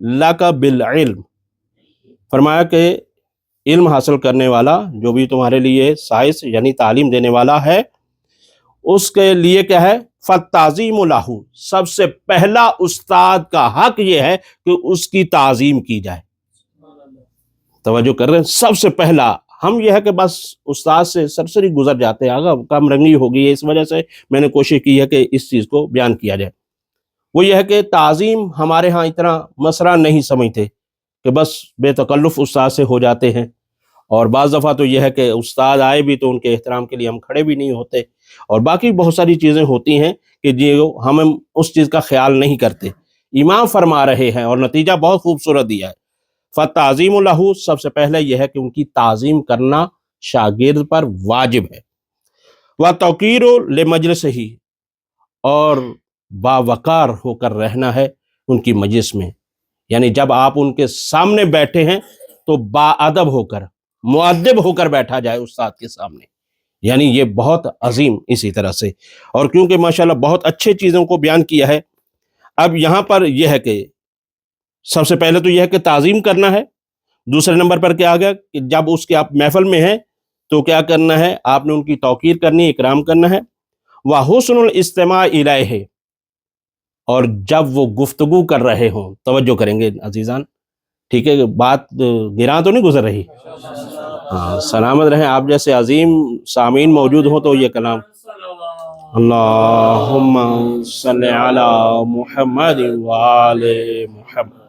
لک بالعلم، فرمایا کہ علم حاصل کرنے والا جو بھی تمہارے لیے سائنس یعنی تعلیم دینے والا ہے، اس کے لیے کیا ہے؟ فالتعظیم لہ، سب سے پہلا استاد کا حق یہ ہے کہ اس کی تعظیم کی جائے۔ توجہ کر رہے ہیں؟ سب سے پہلا ہم یہ ہے کہ بس استاد سے سرسری گزر جاتے ہیں، آگا کم رنگی ہو گئی ہے، اس وجہ سے میں نے کوشش کی ہے کہ اس چیز کو بیان کیا جائے۔ وہ یہ ہے کہ تعظیم ہمارے ہاں اتنا مسئلہ نہیں سمجھتے کہ بس بے تکلف استاد سے ہو جاتے ہیں، اور بعض دفعہ تو یہ ہے کہ استاد آئے بھی تو ان کے احترام کے لیے ہم کھڑے بھی نہیں ہوتے، اور باقی بہت ساری چیزیں ہوتی ہیں کہ جو ہم اس چیز کا خیال نہیں کرتے۔ امام فرما رہے ہیں اور نتیجہ بہت خوبصورت دیا ہے، فَتَعْظِيمُ لَهُ، سب سے پہلے یہ ہے کہ ان کی تعظیم کرنا شاگرد پر واجب ہے، وَتَوْقِيرُ لِمَجْلِسِهِ، اور باوقار ہو کر رہنا ہے ان کی مجلس میں، یعنی جب آپ ان کے سامنے بیٹھے ہیں تو باادب ہو کر، مؤدب ہو کر بیٹھا جائے استاد کے سامنے، یعنی یہ بہت عظیم اسی طرح سے۔ اور کیونکہ ماشاءاللہ بہت اچھے چیزوں کو بیان کیا ہے، اب یہاں پر یہ ہے کہ سب سے پہلے تو یہ ہے کہ تعظیم کرنا ہے، دوسرے نمبر پر کیا آ گیا کہ جب اس کے آپ محفل میں ہیں تو کیا کرنا ہے؟ آپ نے ان کی توقیر کرنی، اکرام کرنا ہے، وَحُسْنُ الْإِسْتِمَاعِ إِلَيْهِ، اور جب وہ گفتگو کر رہے ہوں، توجہ کریں گے عزیزان، ٹھیک ہے؟ بات گراں تو نہیں گزر رہی؟ ہاں، سلامت رہیں، آپ جیسے عظیم سامعین موجود ہوں تو یہ کلام اللہم صلی علی محمد وآل محمد،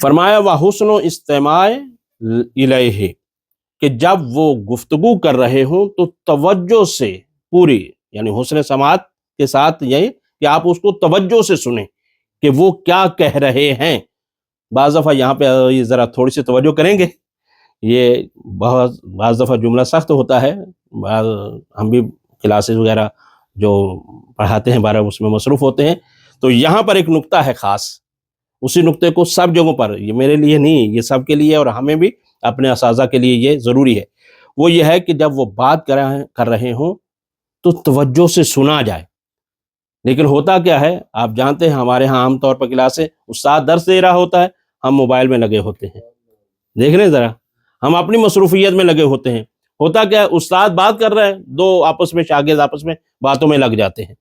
فرمایا وحسن استماع الیہ، کہ جب وہ گفتگو کر رہے ہوں تو توجہ سے پوری، یعنی حسن سماعت کے ساتھ یہ کہ آپ اس کو توجہ سے سنیں کہ وہ کیا کہہ رہے ہیں۔ بعض دفعہ یہاں پہ ذرا تھوڑی سی توجہ کریں گے، یہ بعض دفعہ جملہ سخت ہوتا ہے، ہم بھی کلاسز وغیرہ جو پڑھاتے ہیں بارہ اس میں مصروف ہوتے ہیں، تو یہاں پر ایک نقطہ ہے خاص، اسی نقطے کو سب جگہوں پر، یہ میرے لیے نہیں، یہ سب کے لیے اور ہمیں بھی اپنے اساتذہ کے لیے یہ ضروری ہے، وہ یہ ہے کہ جب وہ بات کر رہے ہوں تو توجہ سے سنا جائے۔ لیکن ہوتا کیا ہے، آپ جانتے ہیں ہمارے ہاں عام طور پر کلاسیں استاد درس دے رہا ہوتا ہے، ہم موبائل میں لگے ہوتے ہیں، دیکھ رہے ہیں ذرا، ہم اپنی مصروفیت میں لگے ہوتے ہیں۔ ہوتا کیا ہے، استاد بات کر رہے ہیں، دو آپس میں شاگرد آپس میں باتوں میں لگ جاتے ہیں،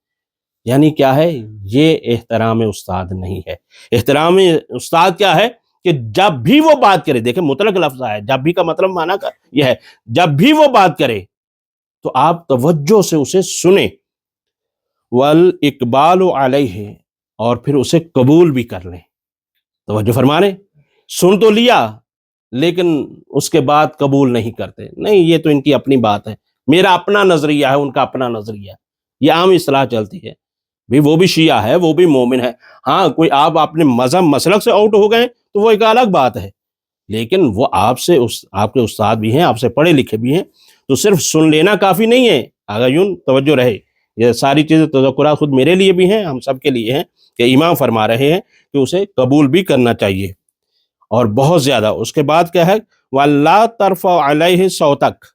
یعنی کیا ہے؟ یہ احترام استاد نہیں ہے۔ احترام استاد کیا ہے کہ جب بھی وہ بات کرے، دیکھیں مطلق لفظ ہے، جب بھی کا مطلب معنی کا یہ ہے، جب بھی وہ بات کرے تو آپ توجہ سے اسے سنیں، وَالْإِقْبَالُ عَلَيْهِ، اور پھر اسے قبول بھی کر لیں۔ توجہ فرما رہے، سن تو لیا لیکن اس کے بعد قبول نہیں کرتے، نہیں یہ تو ان کی اپنی بات ہے، میرا اپنا نظریہ ہے، ان کا اپنا نظریہ ہے، یہ عام اصطلاح چلتی ہے، بھی وہ بھی شیعہ ہے، وہ بھی مومن ہے، ہاں کوئی آپ اپنے مذہب مسلک سے آؤٹ ہو گئے تو وہ ایک الگ بات ہے، لیکن وہ آپ کے استاد بھی ہیں، آپ سے پڑھے لکھے بھی ہیں، تو صرف سن لینا کافی نہیں ہے، اگر یوں توجہ رہے، یہ ساری چیزیں تذکرات خود میرے لیے بھی ہیں، ہم سب کے لیے ہیں، کہ امام فرما رہے ہیں کہ اسے قبول بھی کرنا چاہیے، اور بہت زیادہ۔ اس کے بعد کیا ہے؟ وَلَا تَرْفَعْ عَلَيْهِ صَوْتَكَ،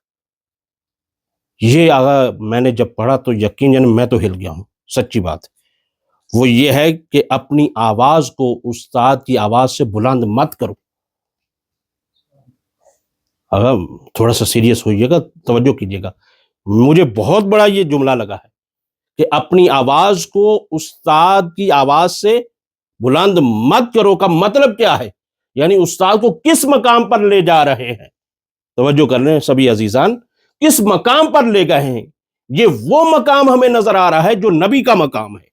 یہ اگر میں نے جب پڑھا تو یقیناً میں تو ہل گیا ہوں، سچی بات، وہ یہ ہے کہ اپنی آواز کو استاد کی آواز سے بلند مت کرو۔ اگر تھوڑا سا سیریس ہوئیے گا، توجہ کیجیے گا، مجھے بہت بڑا یہ جملہ لگا ہے کہ اپنی آواز کو استاد کی آواز سے بلند مت کرو کا مطلب کیا ہے؟ یعنی استاد کو کس مقام پر لے جا رہے ہیں، توجہ کر رہے ہیں سبھی عزیزان، کس مقام پر لے گئے ہیں؟ یہ وہ مقام ہمیں نظر آ رہا ہے جو نبی کا مقام ہے۔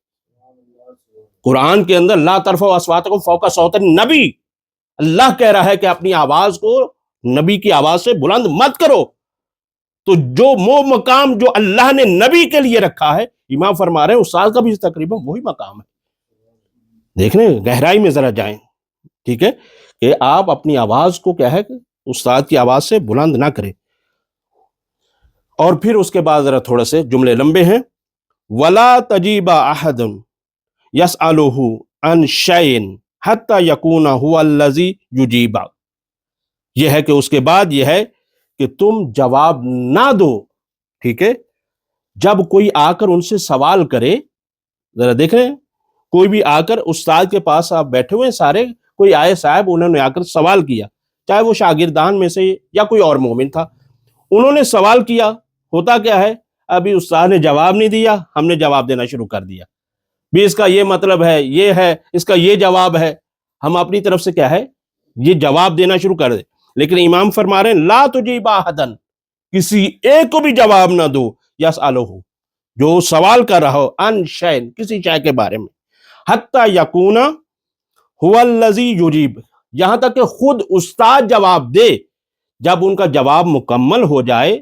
قرآن کے اندر لا ترفعوا اصواتکم فوق صوت النبی، اللہ کہہ رہا ہے کہ اپنی آواز کو نبی کی آواز سے بلند مت کرو، تو جو وہ مقام جو اللہ نے نبی کے لیے رکھا ہے، امام فرما رہے ہیں استاد کا بھی تقریباً وہی مقام ہے۔ دیکھ رہے ہیں، گہرائی میں ذرا جائیں، ٹھیک ہے، کہ آپ اپنی آواز کو کیا ہے کہ استاد کی آواز سے بلند نہ کریں۔ اور پھر اس کے بعد ذرا تھوڑا سے جملے لمبے ہیں، وَلَا تَجِيبَ أَحَدٌ يَسْأَلُهُ عَنْ شَيْءٍ حَتَّى يَكُونَ هُوَ الَّذِي يُجِيبُ، یہ ہے کہ اس کے بعد یہ ہے کہ تم جواب نہ دو، ٹھیک ہے، جب کوئی آ کر ان سے سوال کرے، ذرا دیکھ رہے ہیں کوئی بھی آ کر استاد کے پاس آپ بیٹھے ہوئے سارے، کوئی آئے صاحب، انہوں نے آ کر سوال کیا، چاہے وہ شاگردان میں سے یا کوئی اور مومن تھا، انہوں نے سوال کیا، ہوتا کیا ہے ابھی استاد نے جواب نہیں دیا، ہم نے جواب دینا شروع کر دیا، بھی اس کا یہ مطلب ہے، یہ ہے، اس کا یہ جواب ہے، ہم اپنی طرف سے کیا ہے یہ جواب دینا شروع کر دیں۔ لیکن امام فرما رہے ہیں لا تجیب احدن، کسی ایک کو بھی جواب نہ دو، یسألہ، جو سوال کر رہا ہو، ان شین، کسی شے کے بارے میں، حتی یکون هو الذی یجیب، یہاں تک کہ خود استاد جواب دے۔ جب ان کا جواب مکمل ہو جائے،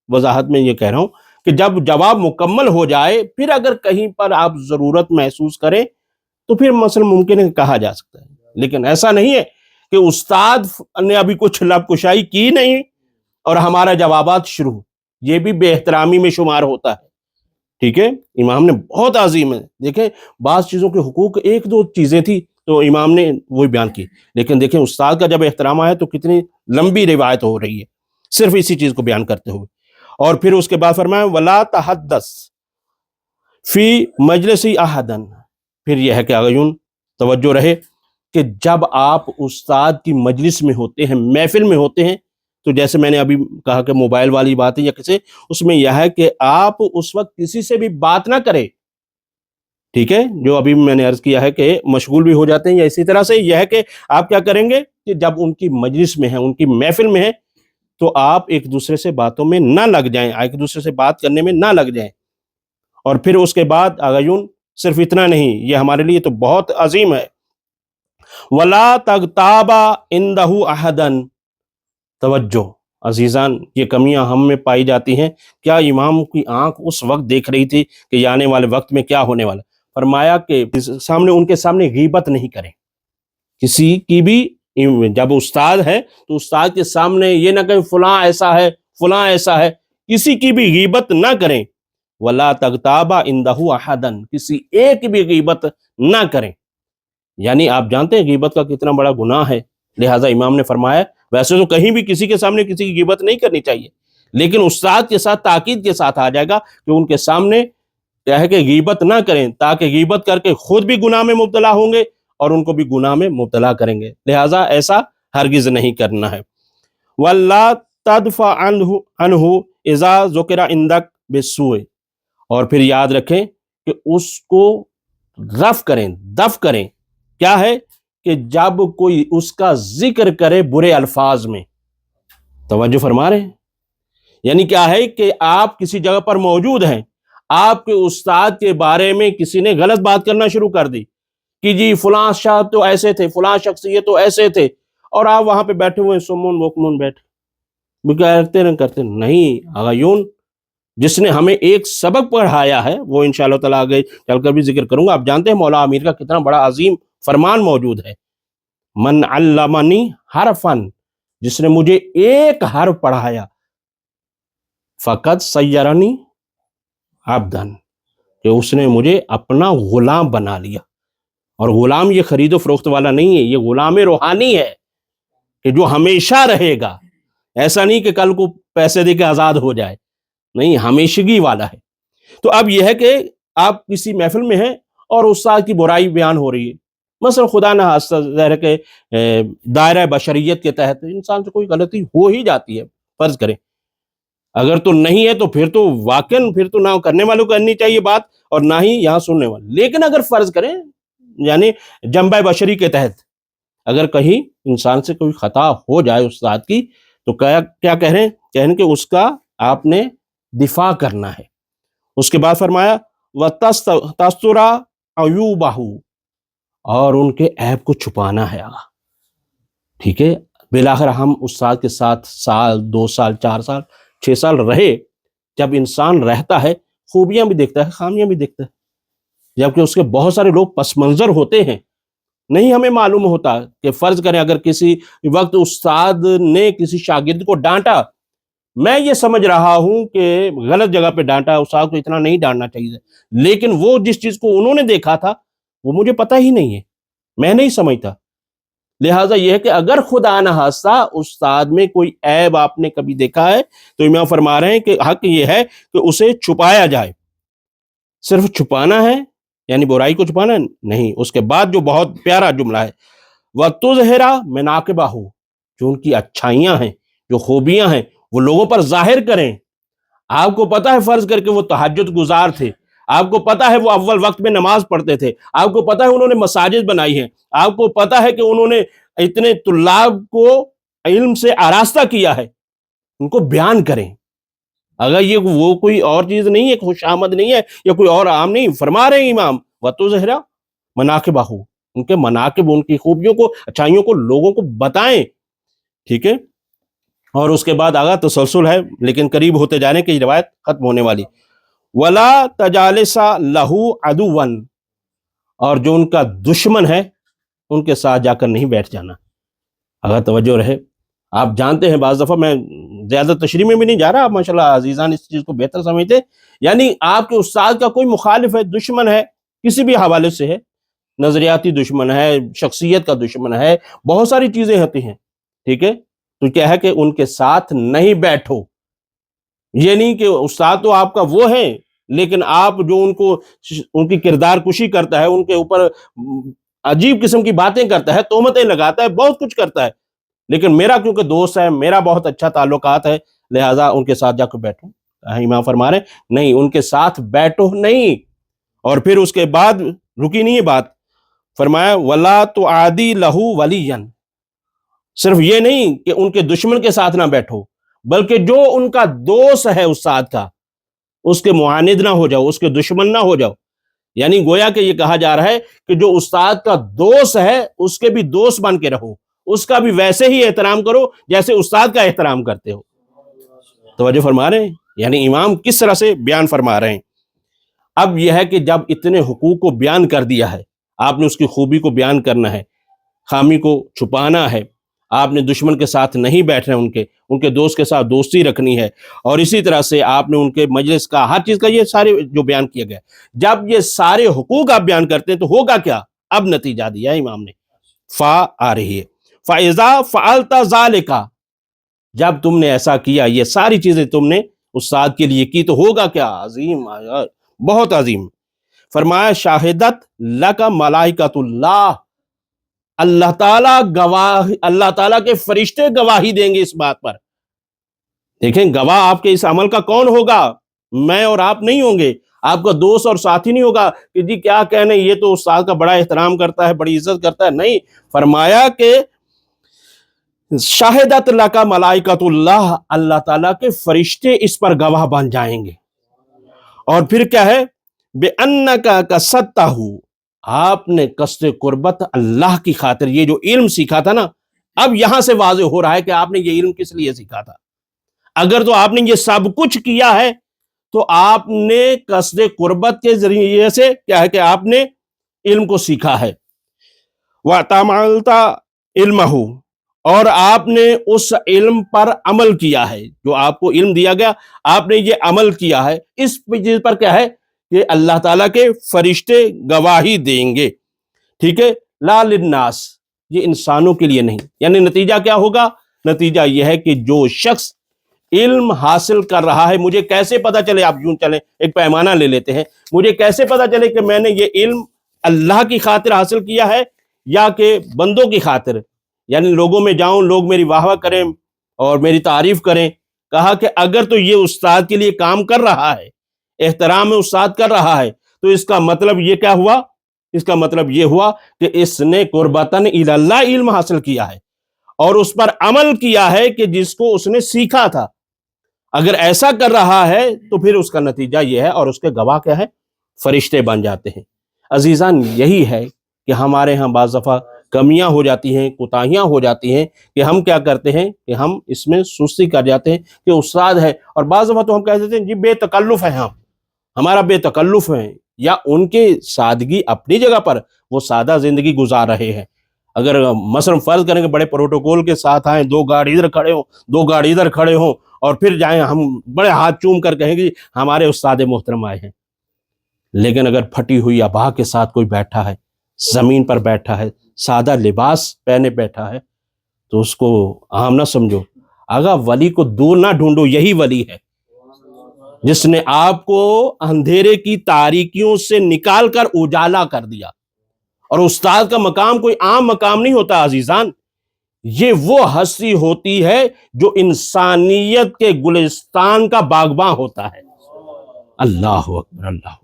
وضاحت میں یہ کہہ رہا ہوں کہ جب جواب مکمل ہو جائے، پھر اگر کہیں پر آپ ضرورت محسوس کریں تو پھر مثلا ممکن ہے کہ کہا جا سکتا ہے، لیکن ایسا نہیں ہے کہ استاد نے ابھی کچھ لب کشائی کی نہیں اور ہمارا جوابات شروع، یہ بھی بے احترامی میں شمار ہوتا ہے۔ ٹھیک ہے، امام نے بہت عظیم ہے، دیکھیں بعض چیزوں کے حقوق، ایک دو چیزیں تھی تو امام نے وہی بیان کی، لیکن دیکھیں استاد کا جب احترام آیا تو کتنی لمبی روایت ہو رہی ہے صرف اسی چیز کو بیان کرتے ہوئے۔ اور پھر اس کے بعد فرمایا ولا تحدث فی مجلس احدن، پھر یہ ہے کہ اعین توجہ رہے کہ جب آپ استاد کی مجلس میں ہوتے ہیں، محفل میں ہوتے ہیں، تو جیسے میں نے ابھی کہا کہ موبائل والی بات ہے یا کسی، اس میں یہ ہے کہ آپ اس وقت کسی سے بھی بات نہ کریں۔ ٹھیک ہے، جو ابھی میں نے عرض کیا ہے کہ مشغول بھی ہو جاتے ہیں، یا اسی طرح سے یہ ہے کہ آپ کیا کریں گے کہ جب ان کی مجلس میں ہیں، ان کی محفل میں ہیں، تو آپ ایک دوسرے سے باتوں میں نہ لگ جائیں، ایک دوسرے سے بات کرنے میں نہ لگ جائیں۔ اور پھر اس کے بعد اعین صرف اتنا نہیں، یہ ہمارے لیے تو بہت عظیم ہے، وَلَا تَغْتَابَ عِنْدَهُ أَحَدًا، توجہ عزیزان، یہ کمیاں ہم میں پائی جاتی ہیں۔ کیا امام کی آنکھ اس وقت دیکھ رہی تھی کہ یہ آنے والے وقت میں کیا ہونے والا؟ فرمایا کہ ان کے سامنے غیبت نہیں کریں، کسی کی بھی، جب استاد ہے تو استاد کے سامنے یہ نہ کہیں فلاں ایسا ہے، فلاں ایسا ہے، کسی کی بھی غیبت نہ کریں۔ وَلَا تَغْتَابَ عِنْدَهُ أَحَدًا، کسی ایک کی بھی غیبت نہ کریں۔ یعنی آپ جانتے ہیں غیبت کا کتنا بڑا گناہ ہے، لہٰذا امام نے فرمایا ویسے تو کہیں بھی کسی کے سامنے کسی کی غیبت نہیں کرنی چاہیے، لیکن استاد کے ساتھ تاکید کے ساتھ آ جائے گا کہ ان کے سامنے کیا ہے کہ غیبت نہ کریں، تاکہ غیبت کر کے خود بھی گناہ میں مبتلا ہوں گے اور ان کو بھی گناہ میں مبتلا کریں گے، لہٰذا ایسا ہرگز نہیں کرنا ہے۔ وَلَا تَدْفَعْ عَنْهُ إِذَا ذُكِرَ عِنْدَكَ بِالسُّوءِ، اور پھر یاد رکھیں کہ اس کو رفع کریں، دفع کریں، کیا ہے کہ جب کوئی اس کا ذکر کرے برے الفاظ میں، توجہ فرما رہے ہیں، یعنی کیا ہے کہ آپ کسی جگہ پر موجود ہیں، آپ کے استاد کے بارے میں کسی نے غلط بات کرنا شروع کر دی کہ جی فلاں شاہ تو ایسے تھے، فلاں شخص یہ تو ایسے تھے، اور آپ وہاں پہ بیٹھے ہوئے سمون بکمون بیٹھے کرتے نہیں۔ اعین جس نے ہمیں ایک سبق پڑھایا ہے، وہ انشاءاللہ تعالیٰ آگے چل کر بھی ذکر کروں گا۔ آپ جانتے ہیں مولا امیر کا کتنا بڑا عظیم فرمان موجود ہے، من علمنی حرفن، جس نے مجھے ایک حرف پڑھایا، فقط سیرنی عبدن، کہ اس نے مجھے اپنا غلام بنا لیا۔ اور غلام یہ خرید و فروخت والا نہیں ہے، یہ غلام روحانی ہے کہ جو ہمیشہ رہے گا، ایسا نہیں کہ کل کو پیسے دے کے آزاد ہو جائے، نہیں، ہمیشگی والا ہے۔ تو اب یہ ہے کہ آپ کسی محفل میں ہیں اور استاد کی برائی بیان ہو رہی ہے، مثلا خدا نہ خواستہ، ظاہر ہے کہ دائرہ بشریت کے تحت انسان سے کوئی غلطی ہو ہی جاتی ہے، فرض کریں، اگر تو نہیں ہے تو پھر تو واقعاً پھر تو نہ کرنے والوں کو کرنی چاہیے بات اور نہ ہی یہاں سننے والے، لیکن اگر فرض کریں یعنی جنبہ بشری کے تحت اگر کہیں انسان سے کوئی خطا ہو جائے استاد کی، تو کیا کہہ رہے ہیں؟ کہہ رہے ہیں کہ اس کا آپ نے دفاع کرنا ہے۔ اس کے بعد فرمایا وَتَسْتُرَ عَیُوبَهُ، اور ان کے عیب کو چھپانا ہے۔ ٹھیک ہے، بالآخر ہم استاد کے ساتھ سال، 2 سال، 4 سال، 6 سال رہے، جب انسان رہتا ہے خوبیاں بھی دیکھتا ہے، خامیاں بھی دیکھتا ہے، جبکہ اس کے بہت سارے لوگ پس منظر ہوتے ہیں، نہیں ہمیں معلوم ہوتا کہ فرض کریں اگر کسی وقت استاد نے کسی شاگرد کو ڈانٹا، میں یہ سمجھ رہا ہوں کہ غلط جگہ پہ ڈانٹا، استاد کو اتنا نہیں ڈانٹنا چاہیے، لیکن وہ جس چیز کو انہوں نے دیکھا تھا وہ مجھے پتہ ہی نہیں ہے، میں نہیں سمجھتا، لہٰذا یہ ہے کہ اگر خدا نہ خواستہ استاد میں کوئی عیب آپ نے کبھی دیکھا ہے تو امام فرما رہے ہیں کہ حق یہ ہے کہ اسے چھپایا جائے، صرف چھپانا ہے یعنی برائی کو چھپانا نہیں. اس کے بعد جو بہت پیارا جملہ ہے وَتُظْهِرَ مَنَاقِبَهُ، جو ان کی اچھائیاں ہیں، جو خوبیاں ہیں، وہ لوگوں پر ظاہر کریں. آپ کو پتا ہے فرض کر کے وہ تہجد گزار تھے، آپ کو پتا ہے وہ اول وقت میں نماز پڑھتے تھے، آپ کو پتا ہے انہوں نے مساجد بنائی ہیں، آپ کو پتا ہے کہ انہوں نے اتنے طلاب کو علم سے آراستہ کیا ہے. ان کو بیان کریں. اگر یہ وہ کوئی اور چیز نہیں ہے، خوش آمد نہیں ہے یا کوئی اور عام نہیں، فرما رہے ہیں امام وَتُظْهِرَ مَنَاقِبَهُ، ان کے مناقب، ان کی خوبیوں کو، اچھائیوں کو لوگوں کو بتائیں. ٹھیک ہے. اور اس کے بعد آگا تسلسل ہے لیکن قریب ہوتے جانے کی روایت ختم ہونے والی. وَلَا تَجَالِسَ لَهُ عَدُوًا، اور جو ان کا دشمن ہے ان کے ساتھ جا کر نہیں بیٹھ جانا. اگر توجہ رہے، آپ جانتے ہیں بعض دفعہ میں زیادہ تشریح میں بھی نہیں جا رہا، آپ ماشاءاللہ عزیزان اس چیز کو بہتر سمجھتے، یعنی آپ کے استاد کا کوئی مخالف ہے، دشمن ہے، کسی بھی حوالے سے ہے، نظریاتی دشمن ہے، شخصیت کا دشمن ہے، بہت ساری چیزیں ہوتی ہیں. ٹھیک ہے. تو کیا ہے کہ ان کے ساتھ نہیں بیٹھو. یہ نہیں کہ استاد تو آپ کا وہ ہے لیکن آپ جو ان کی کردار کشی کرتا ہے، ان کے اوپر عجیب قسم کی باتیں کرتا ہے، تہمتیں لگاتا ہے، بہت کچھ کرتا ہے، لیکن میرا کیونکہ دوست ہے، میرا بہت اچھا تعلقات ہے، لہٰذا ان کے ساتھ جا کے بیٹھو. امام فرما رہے ہیں نہیں، ان کے ساتھ بیٹھو نہیں. اور پھر اس کے بعد رکی نہیں ہے بات، فرمایا وَلَا تُعَادِي لَهُ وَلِيًّا، صرف یہ نہیں کہ ان کے دشمن کے ساتھ نہ بیٹھو، بلکہ جو ان کا دوست ہے استاد کا، اس کے معاند نہ ہو جاؤ، اس کے دشمن نہ ہو جاؤ. یعنی گویا کہ یہ کہا جا رہا ہے کہ جو استاد کا دوست ہے اس کے بھی دوست بن کے رہو، اس کا بھی ویسے ہی احترام کرو جیسے استاد کا احترام کرتے ہو. توجہ فرما رہے ہیں، یعنی امام کس طرح سے بیان فرما رہے ہیں. اب یہ ہے کہ جب اتنے حقوق کو بیان کر دیا ہے، آپ نے اس کی خوبی کو بیان کرنا ہے، خامی کو چھپانا ہے، آپ نے دشمن کے ساتھ نہیں بیٹھنا، ان کے دوست کے ساتھ دوستی رکھنی ہے، اور اسی طرح سے آپ نے ان کے مجلس کا ہر چیز کا یہ سارے جو بیان کیا گیا. جب یہ سارے حقوق آپ بیان کرتے ہیں تو ہوگا کیا؟ اب نتیجہ دیا امام نے، فا آ رہی ہے، فَإِذَا فَعَلْتَ ذَلِكَ، جب تم نے ایسا کیا، یہ ساری چیزیں تم نے استاد کے لیے کی، تو ہوگا کیا؟ عظیم، بہت عظیم. فرمایا شاہدت لک ملائکۃ اللہ، اللہ تعالیٰ گواہ، اللہ تعالیٰ کے فرشتے گواہی دیں گے اس بات پر. دیکھیں گواہ آپ کے اس عمل کا کون ہوگا؟ میں اور آپ نہیں ہوں گے، آپ کا دوست اور ساتھی نہیں ہوگا کہ جی کیا کہنے، یہ تو استاد کا بڑا احترام کرتا ہے، بڑی عزت کرتا ہے. نہیں، فرمایا کہ شاہدت لک ملائکۃ اللہ، اللہ تعالیٰ کے فرشتے اس پر گواہ بن جائیں گے. اور پھر کیا ہے؟ بِأَنَّكَ قَصَدْتَهُ، آپ نے قصد قربت اللہ کی خاطر، یہ جو علم سیکھا تھا نا، اب یہاں سے واضح ہو رہا ہے کہ آپ نے یہ علم کس لیے سیکھا تھا. اگر تو آپ نے یہ سب کچھ کیا ہے تو آپ نے قصد قربت کے ذریعے سے کیا ہے کہ آپ نے علم کو سیکھا ہے. وَتَعَمَلْتَ عِلْمَهُ، اور آپ نے اس علم پر عمل کیا ہے، جو آپ کو علم دیا گیا آپ نے یہ عمل کیا ہے. اس چیز پر کیا ہے کہ اللہ تعالیٰ کے فرشتے گواہی دیں گے. ٹھیک ہے. لا للناس، یہ انسانوں کے لیے نہیں. یعنی نتیجہ کیا ہوگا؟ نتیجہ یہ ہے کہ جو شخص علم حاصل کر رہا ہے، مجھے کیسے پتا چلے، آپ یوں چلیں ایک پیمانہ لے لیتے ہیں، مجھے کیسے پتا چلے کہ میں نے یہ علم اللہ کی خاطر حاصل کیا ہے یا کہ بندوں کی خاطر؟ یعنی لوگوں میں جاؤں، لوگ میری واہ واہ کریں اور میری تعریف کریں. کہا کہ اگر تو یہ استاد کے لیے کام کر رہا ہے، احترام استاد کر رہا ہے، تو اس کا مطلب یہ کیا ہوا؟ اس کا مطلب یہ ہوا کہ اس نے قربتاً الی اللہ علم حاصل کیا ہے اور اس پر عمل کیا ہے کہ جس کو اس نے سیکھا تھا. اگر ایسا کر رہا ہے تو پھر اس کا نتیجہ یہ ہے، اور اس کے گواہ کیا ہے؟ فرشتے بن جاتے ہیں. عزیزان، یہی ہے کہ ہمارے ہاں بعض دفعہ کمیاں ہو جاتی ہیں، کوتاہیاں ہو جاتی ہیں کہ ہم کیا کرتے ہیں کہ ہم اس میں سستی کر جاتے ہیں کہ استاد ہے، اور بعض دفعہ تو ہم کہہ دیتے ہیں جی بے تکلف ہے، ہمارا بے تکلف ہے، یا ان کے سادگی اپنی جگہ پر، وہ سادہ زندگی گزار رہے ہیں. اگر مثلا فرض کریں کہ بڑے پروٹوکول کے ساتھ آئیں، 2 گاڑی ادھر کھڑے ہوں، 2 گاڑی ادھر کھڑے ہوں، اور پھر جائیں ہم بڑے ہاتھ چوم کر کہیں گے ہمارے استاد محترم آئے ہیں. لیکن اگر پھٹی ہوئی ابا کے ساتھ کوئی بیٹھا ہے، زمین پر بیٹھا ہے، سادہ لباس پہنے بیٹھا ہے، تو اس کو عام نہ سمجھو. اگر ولی کو دور نہ ڈھونڈو، یہی ولی ہے. جس نے آپ کو اندھیرے کی تاریکیوں سے نکال کر اجالا کر دیا. اور استاد کا مقام کوئی عام مقام نہیں ہوتا عزیزان، یہ وہ ہستی ہوتی ہے جو انسانیت کے گلستان کا باغباں ہوتا ہے. اللہ اکبر، اللہ اکبر.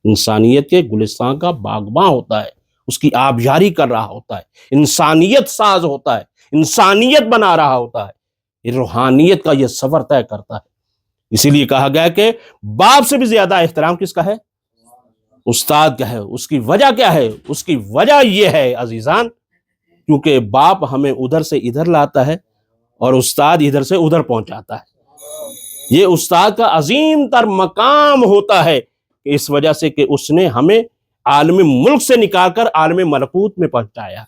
انسانیت کے گلستان کا باغباں ہوتا ہے، اس کی آبیاری کر رہا ہوتا ہے، انسانیت ساز ہوتا ہے، انسانیت بنا رہا ہوتا ہے. یہ روحانیت کا یہ سفر طے کرتا ہے. اسی لیے کہا گیا کہ باپ سے بھی زیادہ احترام کس کا ہے؟ استاد کا ہے. اس کی وجہ کیا ہے؟ اس کی وجہ یہ ہے عزیزان، کیونکہ باپ ہمیں ادھر سے ادھر لاتا ہے اور استاد ادھر سے ادھر پہنچاتا ہے. یہ استاد کا عظیم تر مقام ہوتا ہے کہ اس وجہ سے کہ اس نے ہمیں عالم ملک سے نکال کر عالم ملکوت میں پہنچایا،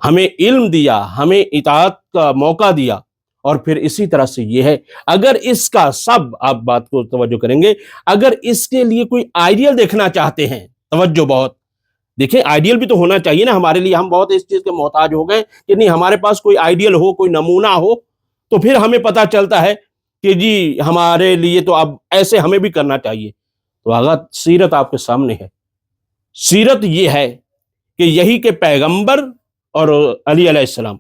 ہمیں علم دیا، ہمیں اطاعت کا موقع دیا. اور پھر اسی طرح سے یہ ہے، اگر اس کا سب، آپ بات کو توجہ کریں گے، اگر اس کے لیے کوئی آئیڈیل دیکھنا چاہتے ہیں، توجہ بہت دیکھیں، آئیڈیل بھی تو ہونا چاہیے نا ہمارے لیے. ہم بہت اس چیز کے محتاج ہو گئے کہ نہیں ہمارے پاس کوئی آئیڈیل ہو، کوئی نمونہ ہو، تو پھر ہمیں پتہ چلتا ہے کہ جی ہمارے لیے تو اب ایسے ہمیں بھی کرنا چاہیے. تو آغا سیرت آپ کے سامنے ہے. سیرت یہ ہے کہ یہی کہ پیغمبر اور علی علیہ السلام،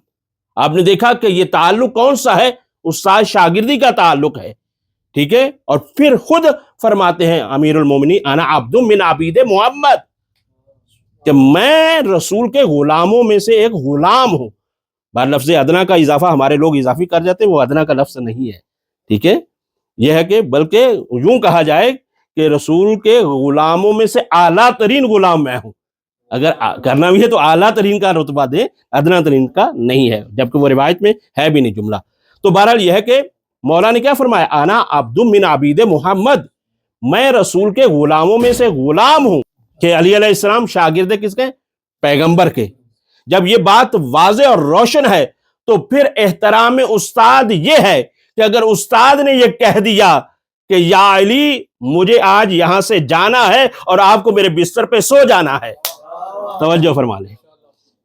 آپ نے دیکھا کہ یہ تعلق کون سا ہے؟ استاد شاگردی کا تعلق ہے. ٹھیک ہے. اور پھر خود فرماتے ہیں امیر المومنین انا عبد من عبید محمد، کہ میں رسول کے غلاموں میں سے ایک غلام ہوں. بار لفظ ادنا کا اضافہ ہمارے لوگ اضافی کر جاتے ہیں، وہ ادنا کا لفظ نہیں ہے. ٹھیک ہے. یہ ہے کہ بلکہ یوں کہا جائے کہ رسول کے غلاموں میں سے اعلیٰ ترین غلام میں ہوں. اگر کرنا بھی ہے تو اعلیٰ ترین کا رتبہ دیں، ادنا ترین کا نہیں ہے، جبکہ وہ روایت میں ہے بھی نہیں جملہ. تو بہرحال یہ ہے کہ مولا نے کیا فرمایا؟ انا عبد من عبید محمد، میں رسول کے غلاموں میں سے غلام ہوں. کہ علی علیہ السلام شاگرد کس کے؟ پیغمبر کے. جب یہ بات واضح اور روشن ہے تو پھر احترام استاد یہ ہے کہ اگر استاد نے یہ کہہ دیا کہ یا علی مجھے آج یہاں سے جانا ہے اور آپ کو میرے بستر پہ سو جانا ہے، توجہ فرما لیں،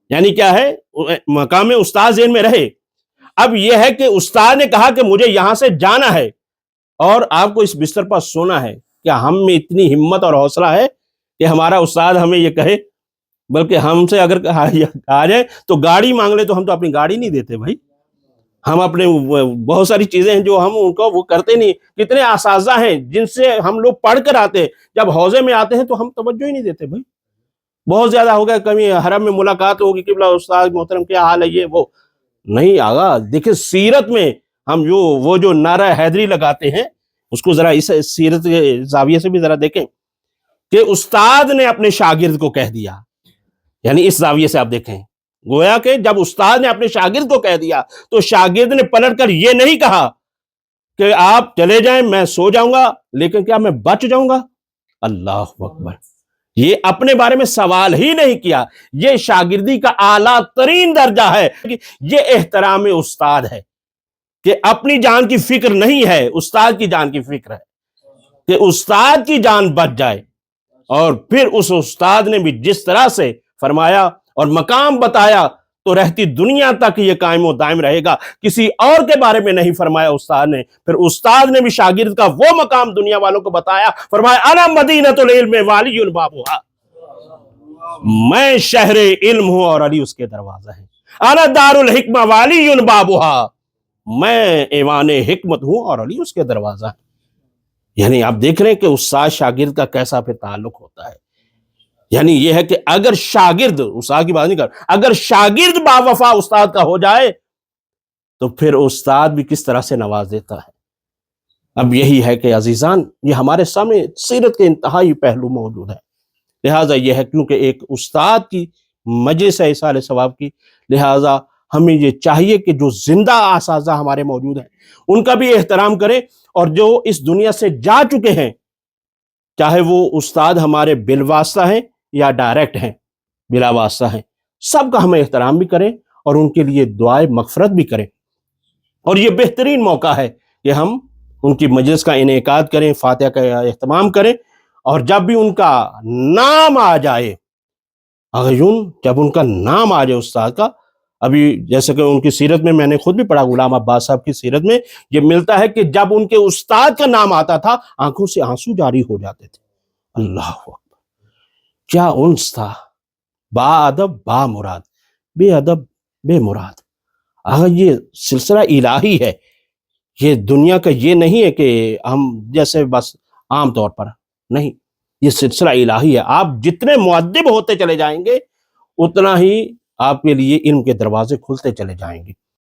یعنی کیا ہے؟ مقام استاد ذہن میں رہے. اب یہ ہے کہ استاد نے کہا کہ مجھے یہاں سے جانا ہے اور آپ کو اس بستر پر سونا ہے. کیا ہم میں اتنی ہمت اور حوصلہ ہے کہ ہمارا استاد ہمیں یہ کہے؟ بلکہ ہم سے اگر آ جائے تو گاڑی مانگ لے تو ہم تو اپنی گاڑی نہیں دیتے بھائی. ہم اپنے بہت ساری چیزیں ہیں جو ہم ان کو وہ کرتے نہیں. کتنے اساتذہ ہیں جن سے ہم لوگ پڑھ کر آتے ہیں، جب حوضے میں آتے ہیں تو ہم توجہ ہی نہیں دیتے بھائی. بہت زیادہ ہو گیا، کبھی حرم میں ملاقات ہوگی، قبلہ استاد محترم کیا حال ہے، یہ وہ نہیں. آگا دیکھیں سیرت میں ہم وہ جو نعرہ حیدری لگاتے ہیں اس کو ذرا اس سیرت کے زاویے سے بھی ذرا دیکھیں کہ استاد نے اپنے شاگرد کو کہہ دیا. یعنی اس زاویے سے آپ دیکھیں، گویا کہ جب استاد نے اپنے شاگرد کو کہہ دیا تو شاگرد نے پلٹ کر یہ نہیں کہا کہ آپ چلے جائیں میں سو جاؤں گا لیکن کیا میں بچ جاؤں گا؟ اللہ اکبر. یہ اپنے بارے میں سوال ہی نہیں کیا. یہ شاگردی کا اعلیٰ ترین درجہ ہے. یہ احترام استاد ہے کہ اپنی جان کی فکر نہیں ہے، استاد کی جان کی فکر ہے کہ استاد کی جان بچ جائے. اور پھر اس استاد نے بھی جس طرح سے فرمایا اور مقام بتایا تو رہتی دنیا تک یہ قائم و دائم رہے گا. کسی اور کے بارے میں نہیں فرمایا استاد نے. پھر استاد نے بھی شاگرد کا وہ مقام دنیا والوں کو بتایا، فرمایا انا مدینۃ العلم والی بابھا، میں شہر علم ہوں اور علی اس کے دروازہ ہے. انا دار الحکمہ والی بابھا، میں ایوان حکمت ہوں اور علی اس کے دروازہ ہے. یعنی آپ دیکھ رہے ہیں کہ استاد شاگرد کا کیسا پھر تعلق ہوتا ہے. یعنی یہ ہے کہ اگر شاگرد، استاد کی بات نہیں کر، اگر شاگرد باوفا استاد کا ہو جائے تو پھر استاد بھی کس طرح سے نواز دیتا ہے. اب یہی ہے کہ عزیزان یہ ہمارے سامنے سیرت کے انتہائی پہلو موجود ہے. لہٰذا یہ ہے کیونکہ ایک استاد کی مجلس ہے ایصال ثواب کی، لہٰذا ہمیں یہ چاہیے کہ جو زندہ اساتذہ ہمارے موجود ہیں ان کا بھی احترام کریں، اور جو اس دنیا سے جا چکے ہیں چاہے وہ استاد ہمارے بالواسطہ ہیں یا ڈائریکٹ ہیں، بلا واسطہ ہیں، سب کا ہمیں احترام بھی کریں اور ان کے لیے دعائے مغفرت بھی کریں. اور یہ بہترین موقع ہے کہ ہم ان کی مجلس کا انعقاد کریں، فاتحہ کا اہتمام کریں، اور جب بھی ان کا نام آ جائے، جب ان کا نام آ جائے استاد کا، ابھی جیسے کہ ان کی سیرت میں نے خود بھی پڑھا، غلام عباس صاحب کی سیرت میں یہ ملتا ہے کہ جب ان کے استاد کا نام آتا تھا آنکھوں سے آنسو جاری ہو جاتے تھے۔ اللہ اکبر، کیا انس تھا، با ادب با مراد، بے ادب بے مراد۔ اگر یہ سلسلہ الہی ہے، یہ دنیا کا یہ نہیں ہے کہ ہم جیسے بس عام طور پر نہیں، یہ سلسلہ الہی ہے۔ آپ جتنے مؤدب ہوتے چلے جائیں گے اتنا ہی آپ کے لیے علم کے دروازے کھلتے چلے جائیں گے۔